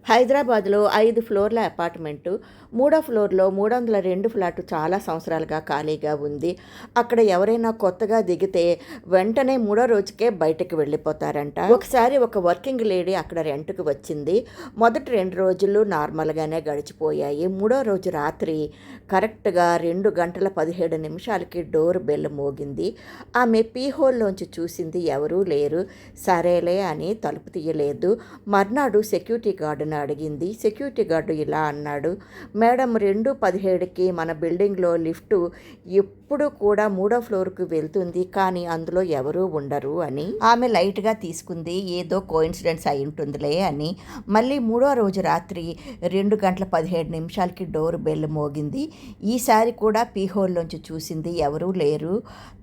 హైదరాబాద్లో 5 ఫ్లోర్ల అపార్ట్మెంటు, మూడో ఫ్లోర్లో 302 ఫ్లాటు చాలా సంవత్సరాలుగా ఖాళీగా ఉంది. అక్కడ ఎవరైనా కొత్తగా దిగితే వెంటనే మూడో రోజుకే బయటకు వెళ్ళిపోతారంట. ఒకసారి ఒక వర్కింగ్ లేడీ అక్కడ రెంట్కు వచ్చింది. మొదటి 2 రోజులు నార్మల్గానే గడిచిపోయాయి. మూడో రోజు రాత్రి కరెక్ట్గా 2:17 డోర్ బెల్ మోగింది. ఆమె పీహోల్లోంచి చూసింది ఎవరూ లేరు. సరేలే అని తలుపు తీయలేదు. మర్నాడు సెక్యూరిటీ గార్డును అడిగింది. సెక్యూరిటీ గార్డు ఇలా అన్నాడు, మేడం 2:17కి మన బిల్డింగ్లో లిఫ్టు ఎప్పుడు కూడా మూడో ఫ్లోర్కు వెళ్తుంది, కానీ అందులో ఎవరూ ఉండరు అని. ఆమె లైట్గా తీసుకుంది. ఏదో కోయిన్సిడెన్స్ అయి ఉంటుందిలే అని. మళ్ళీ మూడో రోజు రాత్రి 2:17కి డోర్ బెల్ మోగింది. ఈసారి కూడా పీహోల్లోంచి చూసింది ఎవరూ లేరు.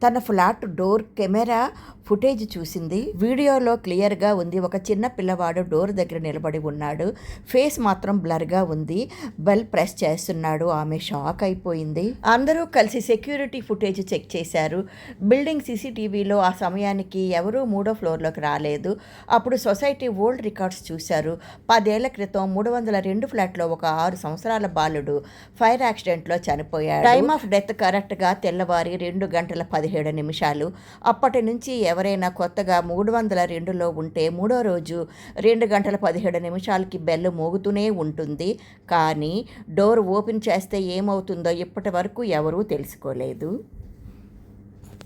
తన ఫ్లాట్ డోర్ కెమెరా ఫుటేజ్ చూసింది. వీడియోలో క్లియర్గా ఉంది. ఒక చిన్న పిల్లవాడు డోర్ దగ్గర నిలబడి ఉన్నాడు. ఫేస్ మాత్రం బ్లర్గా ఉంది. బెల్ ప్రెస్ చేస్తున్నాడు. ఆమె షాక్ అయిపోయింది. అందరూ కలిసి సెక్యూరిటీ ఫుటేజ్ చెక్ చేశారు. బిల్డింగ్ సీసీటీవీలో ఆ సమయానికి ఎవరూ మూడో ఫ్లోర్లోకి రాలేదు. అప్పుడు సొసైటీ ఓల్డ్ రికార్డ్స్ చూశారు. 10 ఏళ్ల క్రితం 302 ఫ్లాట్లో ఒక 6 సంవత్సరాల బాలుడు ఫైర్ యాక్సిడెంట్లో చనిపోయాడు. టైమ్ ఆఫ్ డెత్ కరెక్ట్గా తెల్లవారి 2:17. అప్పటి నుంచి ఎవరైనా కొత్తగా 302లో ఉంటే మూడో రోజు 2:17కి బెల్ మోగుతూనే ఉంటుంది. కానీ డోర్ ఓపెన్ చేస్తే ఏమవుతుందో ఇప్పటి వరకు ఎవరూ తెలుసుకోలేదు.